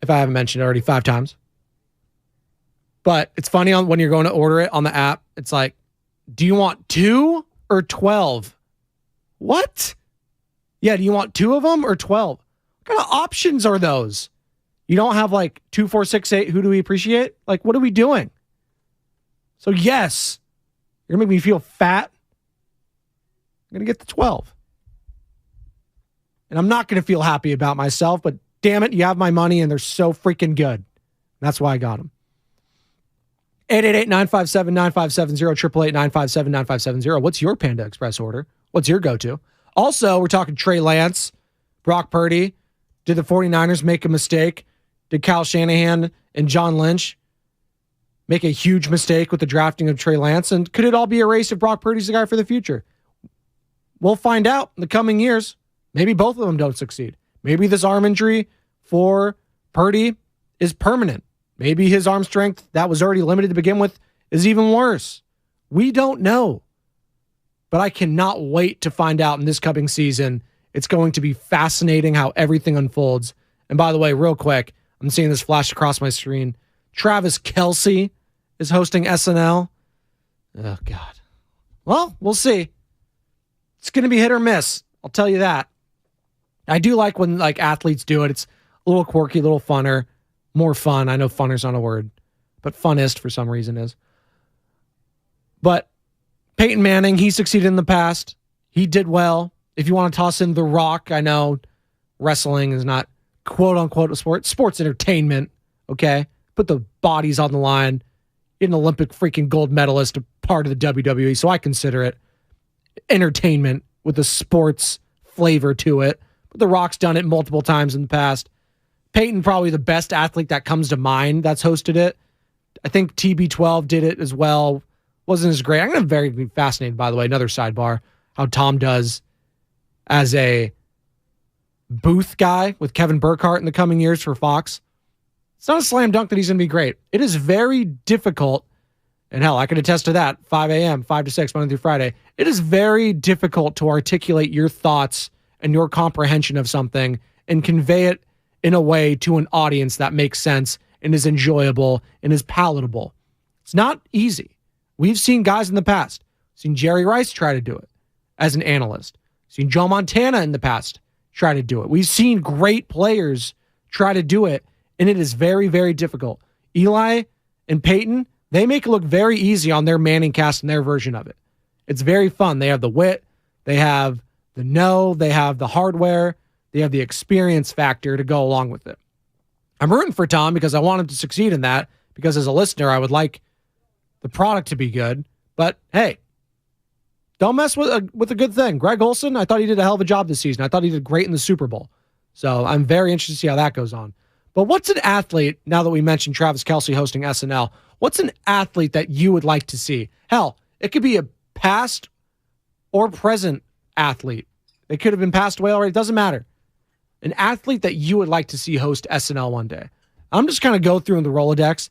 If I haven't mentioned it already 5 times. But it's funny when you're going to order it on the app. It's like, do you want 2 or 12? What? Yeah, do you want 2 of them or 12? What kind of options are those? You don't have like 2, 4, 6, 8. Who do we appreciate? Like, what are we doing? So yes, you're going to make me feel fat. I'm going to get the 12. And I'm not going to feel happy about myself, but damn it, you have my money and they're so freaking good. That's why I got them. 888-957-9570, 888-957-9570. What's your Panda Express order? What's your go-to? Also, we're talking Trey Lance, Brock Purdy. Did the 49ers make a mistake? Did Kyle Shanahan and John Lynch make a huge mistake with the drafting of Trey Lance? And could it all be erased if Brock Purdy's the guy for the future? We'll find out in the coming years. Maybe both of them don't succeed. Maybe this arm injury for Purdy is permanent. Maybe his arm strength that was already limited to begin with is even worse. We don't know. But I cannot wait to find out in this coming season. It's going to be fascinating how everything unfolds. And by the way, real quick, I'm seeing this flash across my screen. Travis Kelce is hosting SNL. Oh, God. Well, we'll see. It's going to be hit or miss. I'll tell you that. I do like when like athletes do it. It's a little quirky, a little funner. More fun. I know funner's not a word, but funnest for some reason is. But Peyton Manning, he succeeded in the past. He did well. If you want to toss in The Rock, I know wrestling is not quote unquote a sport. Sports entertainment, okay? Put the bodies on the line. Get an Olympic freaking gold medalist, a part of the WWE, so I consider it entertainment with a sports flavor to it. But The Rock's done it multiple times in the past. Peyton, probably the best athlete that comes to mind that's hosted it. I think TB12 did it as well. Wasn't as great. I'm going to be fascinated, by the way, another sidebar, how Tom does as a booth guy with Kevin Burkhardt in the coming years for Fox. It's not a slam dunk that he's going to be great. It is very difficult, and hell, I can attest to that, 5 a.m., 5 to 6, Monday through Friday. It is very difficult to articulate your thoughts and your comprehension of something and convey it in a way to an audience that makes sense and is enjoyable and is palatable. It's not easy. We've seen guys in the past. Seen Jerry Rice try to do it as an analyst. Seen Joe Montana in the past try to do it. We've seen great players try to do it, and it is very, very difficult. Eli and Peyton, they make it look very easy on their Manning cast and their version of it. It's very fun. They have the wit. They have the know. They have the hardware. They have the experience factor to go along with it. I'm rooting for Tom because I want him to succeed in that, because as a listener, I would like the product to be good. But hey, don't mess with a good thing. Greg Olsen, I thought he did a hell of a job this season. I thought he did great in the Super Bowl. So I'm very interested to see how that goes on. But what's an athlete, now that we mentioned Travis Kelce hosting SNL, what's an athlete that you would like to see? Hell, it could be a past or present athlete. They could have been passed away already. It doesn't matter. An athlete that you would like to see host SNL one day. I'm just kind of go through in the Rolodex,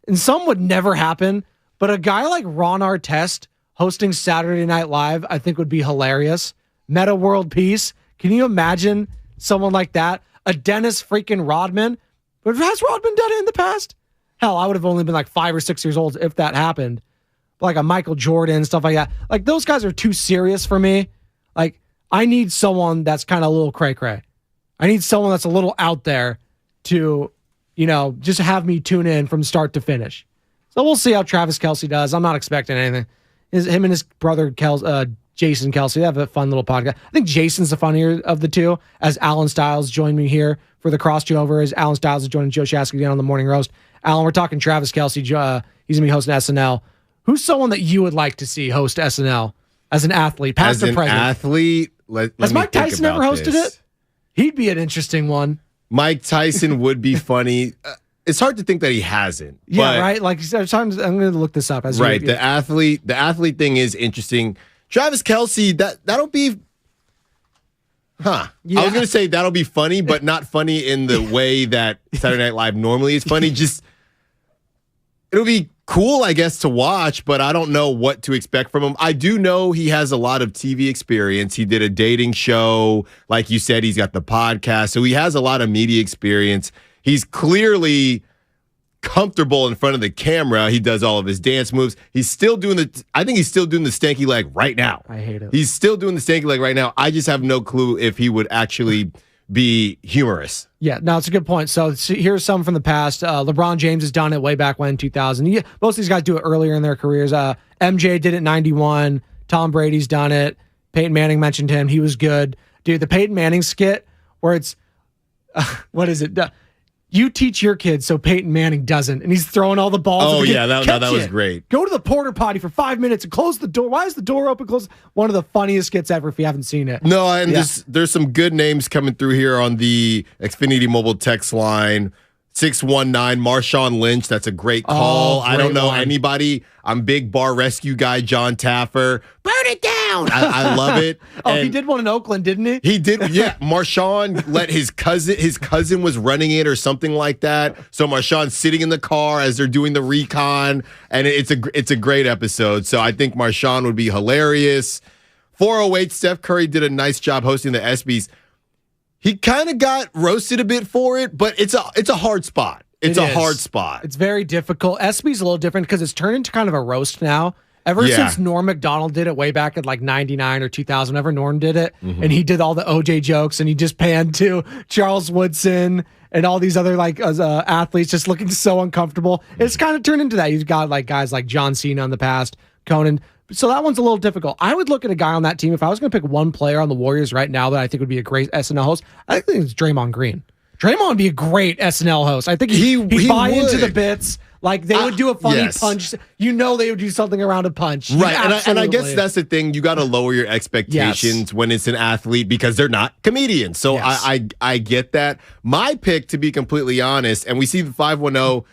and some would never happen, but a guy like Ron Artest hosting Saturday Night Live, I think would be hilarious. Meta World Peace. Can you imagine someone like that? A Dennis freaking Rodman. But has Rodman done it in the past? Hell, I would have only been like 5 or 6 years old if that happened. Like a Michael Jordan, stuff like that. Like those guys are too serious for me. Like I need someone that's kind of a little cray-cray. I need someone that's a little out there to, just have me tune in from start to finish. So we'll see how Travis Kelce does. I'm not expecting anything. Him and his brother Jason Kelsey. They have a fun little podcast. I think Jason's the funnier of the two, as Alan Stiles joined me here for the crossover, as Alan Stiles is joining Joe Shasky again on the Morning Roast. Alan, we're talking Travis Kelsey. He's going to be hosting SNL. Who's someone that you would like to see host SNL as an athlete, past or present? As an athlete, has Mike Tyson ever hosted it? He'd be an interesting one. Mike Tyson would be funny. It's hard to think that he hasn't. Yeah, right? Like, sometimes I'm going to look this up. Right, the athlete thing is interesting. Travis Kelsey, that'll be... Huh. Yeah. I was going to say that'll be funny, but not funny in the way that Saturday Night Live normally is funny. Just, it'll be cool, I guess, to watch, but I don't know what to expect from him. I do know he has a lot of TV experience. He did a dating show. Like you said, he's got the podcast. So he has a lot of media experience. He's clearly comfortable in front of the camera. He does all of his dance moves. He's still doing I think he's still doing the stanky leg right now. I hate it. He's still doing the stanky leg right now. I just have no clue if he would actually be humorous. Yeah, no, it's a good point. So here's some from the past. LeBron James has done it way back when, 2000. Most of these guys do it earlier in their careers. MJ did it in 91. Tom Brady's done it. Peyton Manning mentioned him. He was good. Dude, the Peyton Manning skit where it's, what is it? You teach your kids so Peyton Manning doesn't, and he's throwing all the balls. Oh, yeah, that was great. Go to the porta potty for 5 minutes and close the door. Why is the door open? Close. One of the funniest skits ever if you haven't seen it. No, and there's some good names coming through here on the Xfinity mobile text line. 619 Marshawn Lynch. That's a great call. I don't know anybody. I'm big bar rescue guy, John Taffer. Burn it down. I love it. He did one in Oakland, didn't he? He did. Yeah. Marshawn let his cousin was running it or something like that. So Marshawn's sitting in the car as they're doing the recon, and it's a great episode. So I think Marshawn would be hilarious. 408 Steph Curry did a nice job hosting the ESPYs. He kind of got roasted a bit for it, but it's a hard spot. It's a hard spot. It's very difficult. ESPY's a little different because it's turned into kind of a roast now. Ever since Norm Macdonald did it way back at like 99 or 2000, whenever Norm did it, and he did all the OJ jokes, and he just panned to Charles Woodson and all these other athletes just looking so uncomfortable. It's kind of turned into that. You've got like guys like John Cena in the past, Conan. So that one's a little difficult. I would look at a guy on that team. If I was going to pick one player on the Warriors right now that I think would be a great SNL host, I think it's Draymond Green. Draymond would be a great SNL host. I think he'd buy into the bits. Like, they would do a funny punch. You know they would do something around a punch. Right, and I guess that's the thing. You got to lower your expectations when it's an athlete because they're not comedians. So I get that. My pick, to be completely honest, and we see the 510,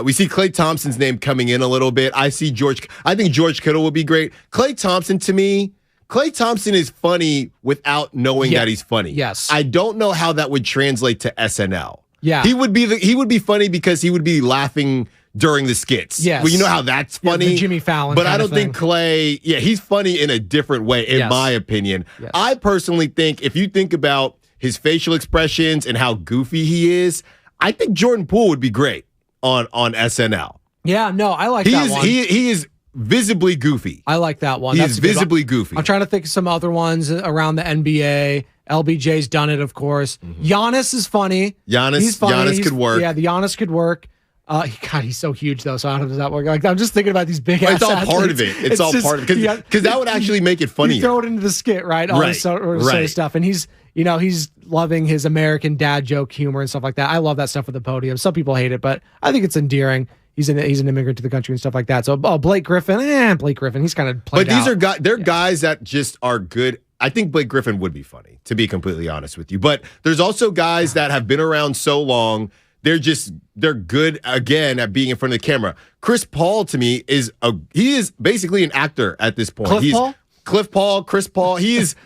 we see Klay Thompson's name coming in a little bit. I think George Kittle would be great. Klay Thompson, to me, Klay Thompson is funny without knowing that he's funny. Yes. I don't know how that would translate to SNL. Yeah. He would be funny because he would be laughing during the skits. Yes. Well, you know how that's funny. The Jimmy Fallon. But I don't think Klay, he's funny in a different way, in my opinion. Yes. I personally think if you think about his facial expressions and how goofy he is, I think Jordan Poole would be great on SNL. Yeah, no, I like that one. He is visibly goofy. I like that one. He's visibly goofy. I'm trying to think of some other ones around the NBA. LBJ's done it, of course. Giannis is funny. He's funny. Giannis could work. Yeah, the Giannis could work. God, he's so huge though. So how does that work? Like, I'm just thinking about these big ass. It's all part of it. It's all part of it because that would actually make it funny. You throw it into the skit, right? All this sort of stuff, and he's loving his American dad joke humor and stuff like that. I love that stuff at the podium. Some people hate it, but I think it's endearing. He's an immigrant to the country and stuff like that. So Blake Griffin, he's kind of played out. But these are guys that just are good. I think Blake Griffin would be funny, to be completely honest with you. But there's also guys that have been around so long. They're good again at being in front of the camera. Chris Paul, to me, is basically an actor at this point. Chris Paul. He is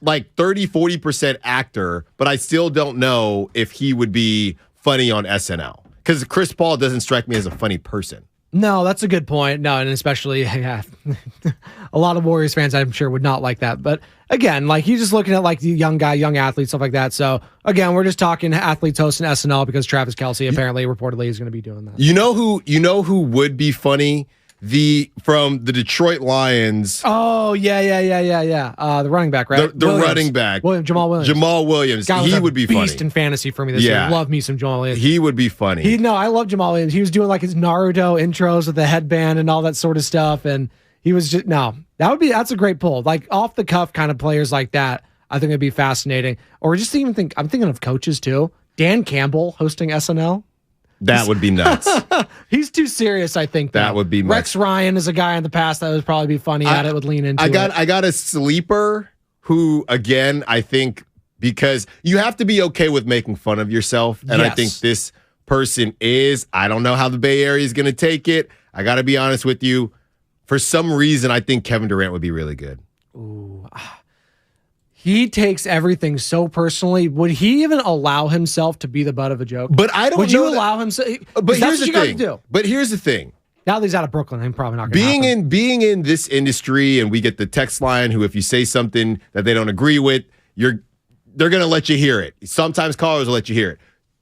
like 30-40% actor, but I still don't know if he would be funny on SNL. Because Chris Paul doesn't strike me as a funny person. No, that's a good point. No, and especially a lot of Warriors fans, I'm sure, would not like that. But again, like you're just looking at like the young athlete, stuff like that. So again, we're just talking athletes hosting SNL because Travis Kelsey reportedly is going to be doing that. You know who would be funny? From the Detroit Lions. Oh, yeah. The running back, right? The running back. Jamal Williams. Jamal Williams. He would be funny. Beast in fantasy for me this year. Love me some Jamal Williams. He would be funny. I love Jamal Williams. He was doing like his Naruto intros with the headband and all that sort of stuff. And He was just that's a great pull. Like off the cuff kind of players like that, I think it'd be fascinating. Or just I'm thinking of coaches too. Dan Campbell hosting SNL. That would be nuts. He's too serious, I think. That would be nuts. Rex Ryan is a guy in the past that would probably be funny at it, would lean into it. I got a sleeper who, again, I think because you have to be okay with making fun of yourself. And I think this person is. I don't know how the Bay Area is going to take it. I got to be honest with you. For some reason, I think Kevin Durant would be really good. Ooh. He takes everything so personally. Would he even allow himself to be the butt of a joke? But I don't know. Would you allow him? But here's the thing. But here's the thing. Now that he's out of Brooklyn, I'm probably not going to being in this industry, and we get the text line who, if you say something that they don't agree with, they're going to let you hear it. Sometimes callers will let you hear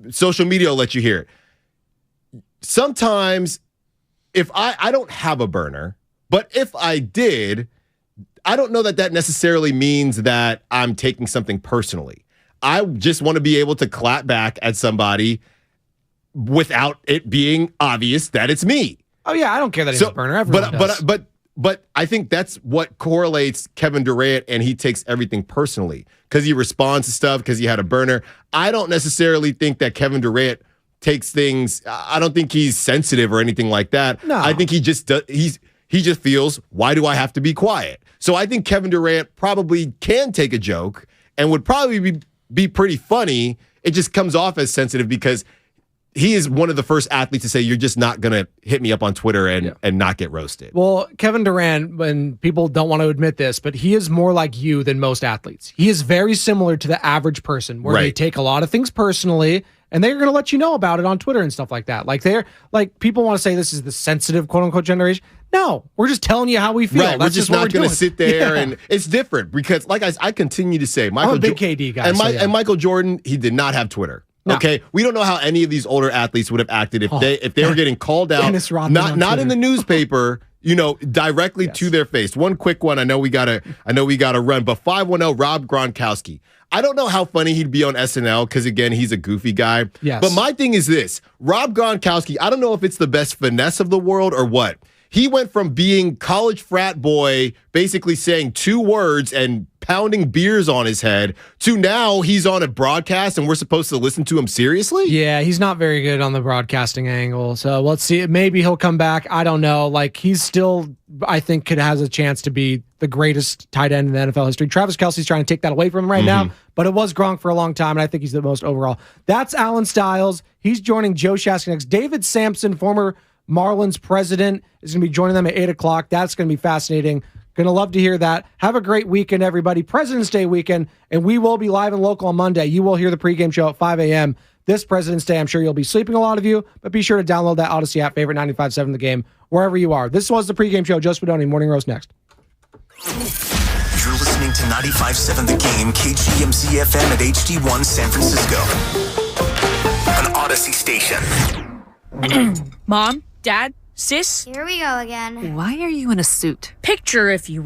it. Social media will let you hear it. Sometimes, if I don't have a burner, but if I did, I don't know that necessarily means that I'm taking something personally. I just want to be able to clap back at somebody without it being obvious that it's me. Oh yeah, I don't care that he's a burner. Everyone does. But I think that's what correlates Kevin Durant, and he takes everything personally because he responds to stuff because he had a burner. I don't necessarily think that Kevin Durant takes things. I don't think he's sensitive or anything like that. No. I think he just does. He just feels, why do I have to be quiet? So I think Kevin Durant probably can take a joke and would probably be pretty funny. It just comes off as sensitive because he is one of the first athletes to say, you're just not going to hit me up on Twitter and not get roasted. Well, Kevin Durant, when people don't want to admit this, but he is more like you than most athletes. He is very similar to the average person where they take a lot of things personally and they're going to let you know about it on Twitter and stuff like that. Like people want to say this is the sensitive quote unquote generation. No, we're just telling you how we feel. Right, we're just not going to sit there and it's different because, like I continue to say, I'm a big KD guy. And Michael Jordan, he did not have Twitter. No. Okay, we don't know how any of these older athletes would have acted if they were getting called out, not in the newspaper, directly to their face. One quick one. I know we gotta run, but 510 Rob Gronkowski. I don't know how funny he'd be on SNL because, again, he's a goofy guy. Yes. But my thing is this. Rob Gronkowski, I don't know if it's the best finesse of the world or what. He went from being college frat boy, basically saying 2 words and pounding beers on his head, to now he's on a broadcast and we're supposed to listen to him seriously? Yeah, he's not very good on the broadcasting angle. So let's see. Maybe he'll come back. I don't know. Like, he's still, I think, has a chance to be the greatest tight end in the NFL history. Travis Kelce's trying to take that away from him right now, but it was Gronk for a long time, and I think he's the most overall. That's Alan Stiles. He's joining Joe Shasky next. David Sampson, former Marlins president, is going to be joining them at 8 o'clock. That's going to be fascinating. Going to love to hear that. Have a great weekend, everybody. President's Day weekend, and we will be live and local on Monday. You will hear the pregame show at 5 a.m. this President's Day. I'm sure you'll be sleeping, a lot of you, but be sure to download that Odyssey app, favorite 95.7 The Game, wherever you are. This was the pregame show. Joe Spadoni, Morning Roast next. You're listening to 95.7 The Game, KGMZ FM at HD1 San Francisco. An Odyssey station. Mom, Dad, Sis? Here we go again. Why are you in a suit? Picture, if you will.